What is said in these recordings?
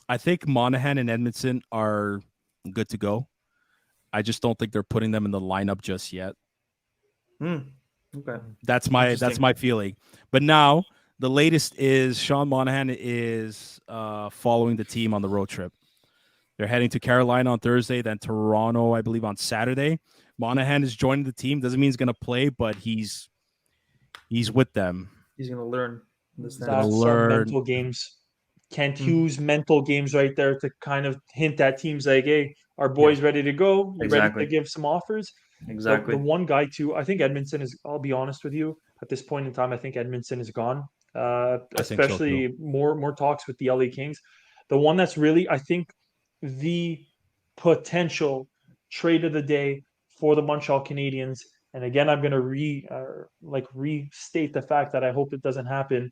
I think Monahan and Edmondson are good to go. I just don't think they're putting them in the lineup just yet. Okay. That's my feeling. But now the latest is Sean Monahan is following the team on the road trip. They're heading to Carolina on Thursday, then Toronto, I believe, on Saturday. Monahan is joining the team. Doesn't mean he's going to play, but he's with them. He's going to learn. He's going to That's some learn. mental games. Kent Hughes mental games right there to kind of hint at teams like, hey, our boy's ready to go. You ready to give some offers? Exactly. The one guy too, I think Edmondson is. I'll be honest with you. At this point in time, I think Edmondson is gone. Especially so more talks with the LA Kings. The one that's really, I think, the potential trade of the day for the Montreal Canadiens. And again, I'm going to restate the fact that I hope it doesn't happen.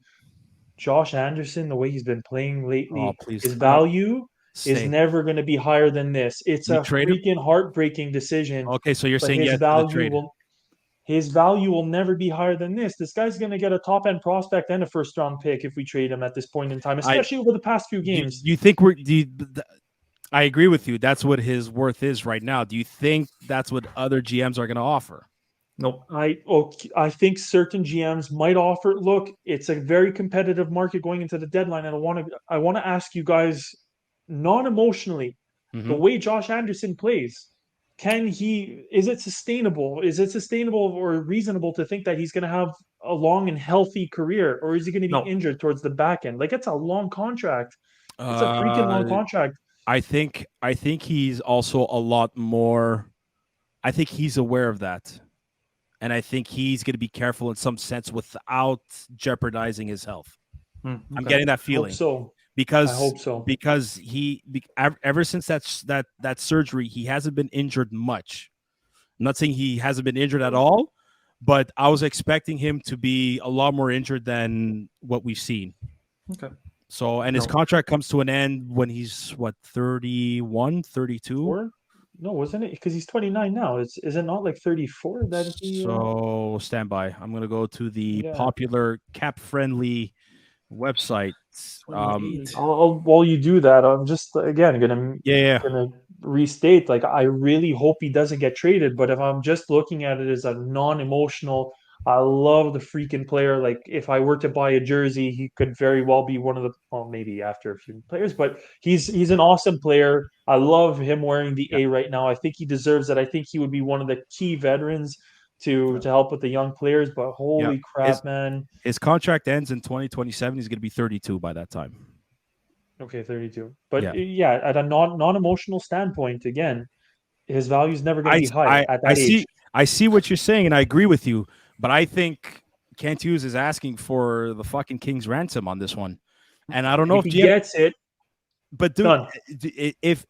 Josh Anderson, the way he's been playing lately, his value is never going to be higher than this. It's a freaking heartbreaking decision. Okay, so you're saying his value will never be higher than this. This guy's going to get a top-end prospect and a first-round pick if we trade him at this point in time, especially over the past few games. Do you think I agree with you. That's what his worth is right now. Do you think that's what other GMs are going to offer? Nope. I think certain GMs might offer. Look, it's a very competitive market going into the deadline, and I want to ask you guys, non-emotionally, the way Josh Anderson plays, is it sustainable? Is it sustainable or reasonable to think that he's going to have a long and healthy career, or is he going to be injured towards the back end? Like, it's a long contract. It's a freaking long contract. I think he's also a lot more. I think he's aware of that. And I think he's going to be careful in some sense without jeopardizing his health. I'm getting that feeling. I hope so. Because ever since that surgery, he hasn't been injured much. I'm not saying he hasn't been injured at all, but I was expecting him to be a lot more injured than what we've seen. Okay. So, and his contract comes to an end when he's, 31, 32? No, wasn't it? Because he's 29 now. Is it not like 34? So stand by. I'm going to go to the popular cap-friendly website. While you do that, I'm just again gonna restate. Like, I really hope he doesn't get traded. But if I'm just looking at it as a non-emotional, I love the freaking player. Like, if I were to buy a jersey, he could very well be one of the. Well, maybe after a few players, but he's an awesome player. I love him wearing the A right now. I think he deserves it. I think he would be one of the key veterans to help with the young players. But holy crap, man! His contract ends in 2027. He's going to be 32 by that time. Okay, 32. But at a non-emotional standpoint, again, his value is never going to be high at that age. I see what you're saying, and I agree with you. But I think Kent Hughes is asking for the fucking King's ransom on this one, and I don't know if he gets it. But dude, if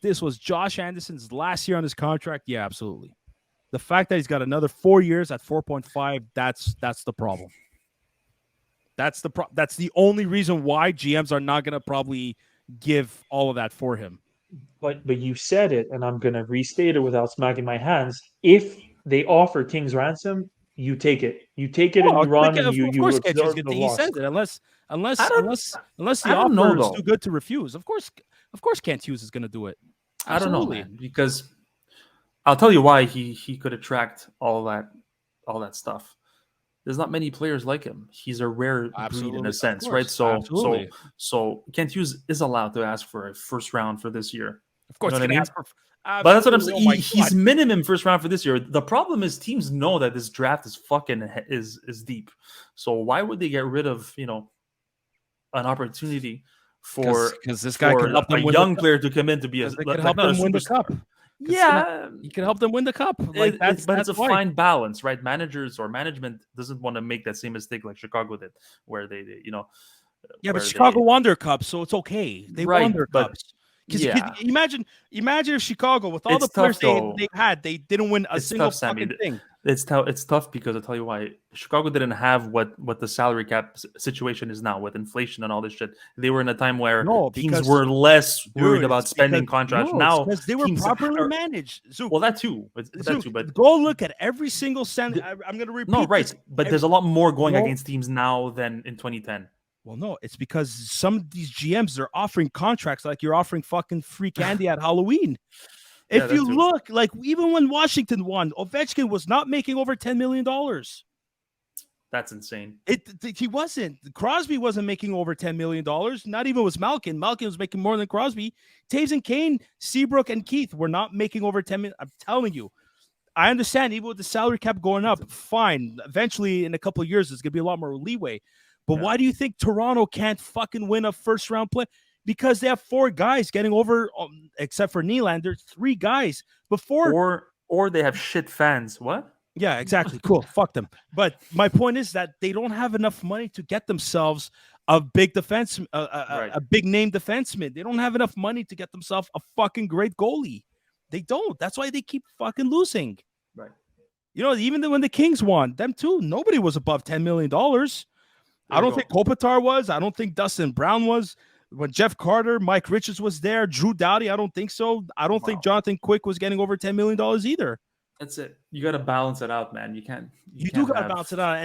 this was Josh Anderson's last year on his contract, yeah, absolutely. The fact that he's got another 4 years at 4.5, that's the problem. That's the only reason why GMs are not going to probably give all of that for him. But you said it, and I'm going to restate it without smacking my hands. If they offer King's ransom, you take it. You take it and you run and you absorb the loss. He said it unless the offer is too good to refuse. Of course Kent Hughes is going to do it. Absolutely. I don't know, man, because I'll tell you why he could attract all that stuff. There's not many players like him. He's a rare breed in a sense, right? So Kent Hughes is allowed to ask for a first round for this year. Of course, you know what I mean? But that's what I'm saying. He's minimum first round for this year. The problem is teams know that this draft is fucking is deep. So why would they get rid of an opportunity for this guy could help them a young player to come in to be a help them win the cup? Yeah, you can help them win the cup. But it's a fine balance, right? Managers or management doesn't want to make that same mistake like Chicago did, where they Yeah, but Chicago won their cup, so it's okay. They won their cups. Imagine if Chicago, with all the players they had, they didn't win a single fucking thing. It's tough because I'll tell you why. Chicago didn't have what the salary cap situation is now with inflation and all this shit. They were in a time where teams were less worried about spending contracts. Now because they were properly managed. Zook. Well, that too. But go look at every single cent. I'm going to repeat. No, right. But there's a lot more going against teams now than in 2010. Well, no, it's because some of these GMs are offering contracts like you're offering fucking free candy at Halloween. If you look, like even when Washington won, Ovechkin was not making over $10 million. That's insane. He wasn't. Crosby wasn't making over $10 million. Not even was Malkin. Malkin was making more than Crosby. Taves and Kane, Seabrook and Keith were not making over $10 million. I'm telling you. I understand even with the salary cap going up, fine. Eventually, in a couple of years, there's going to be a lot more leeway. But why do you think Toronto can't fucking win a first-round play? Because they have 4 guys getting over, except for Nylander, 3 guys. Before, or they have shit fans. What? Yeah, exactly. Cool. Fuck them. But my point is that they don't have enough money to get themselves a big defense, a big name defenseman. They don't have enough money to get themselves a fucking great goalie. They don't. That's why they keep fucking losing. Right. You know, even when the Kings won, them too, nobody was above $10 million. I don't think Kopitar was. I don't think Dustin Brown was. When Jeff Carter, Mike Richards was there, Drew Doughty, I don't think so. I don't think Jonathan Quick was getting over $10 million either. That's it. You got to balance it out, man. You can't. You do got to balance it out,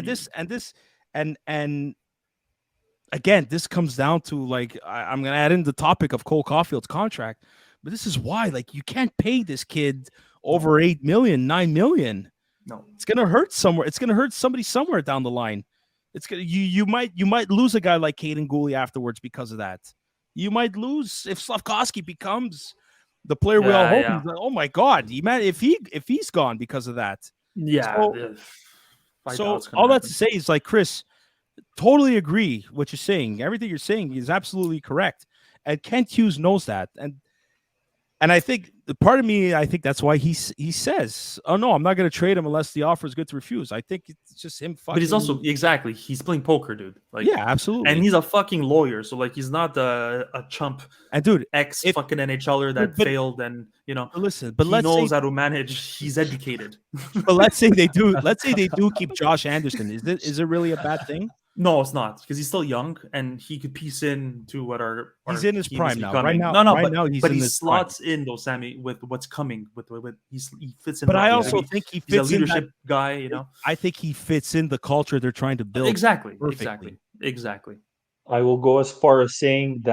and again, this comes down to like I'm gonna add in the topic of Cole Caulfield's contract, but this is why like you can't pay this kid over $8 million, $9 million. No, it's gonna hurt somewhere. It's gonna hurt somebody somewhere down the line. It's gonna you might lose a guy like Caden Gooley afterwards because of that. You might lose if Slavkovsky becomes the player we all hope. He's like, oh my God, if he's gone because of that. Yeah. So all that to say is like, Chris, totally agree what you're saying. Everything you're saying is absolutely correct. And Kent Hughes knows that. And I think the part of me, I think that's why he says, oh no, I'm not going to trade him unless the offer is good to refuse. I think it's just him fucking. But he's also, exactly, he's playing poker, dude. Like, yeah, absolutely. And he's a fucking lawyer. So like, he's not a chump. And dude, fucking NHLer that failed and, you know, listen, but he knows how to manage. He's educated. But let's say they do keep Josh Anderson. Is it really a bad thing? No, it's not, because he's still young and he could piece in to what our he's in his prime now. Becoming. Right now, but he slots in though, Sammy, with what's coming. With he fits in. But I also think he fits he's a leadership guy. You know, I think he fits in the culture they're trying to build. Exactly. I will go as far as saying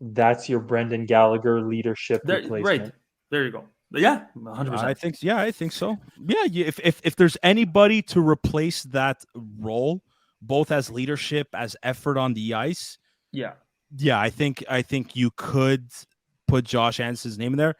that's your Brendan Gallagher leadership replacement. Right there, you go. Yeah, 100%. I think so. Yeah, if there's anybody to replace that role, both as leadership, as effort on the ice. Yeah. I think you could put Josh Anderson's name in there.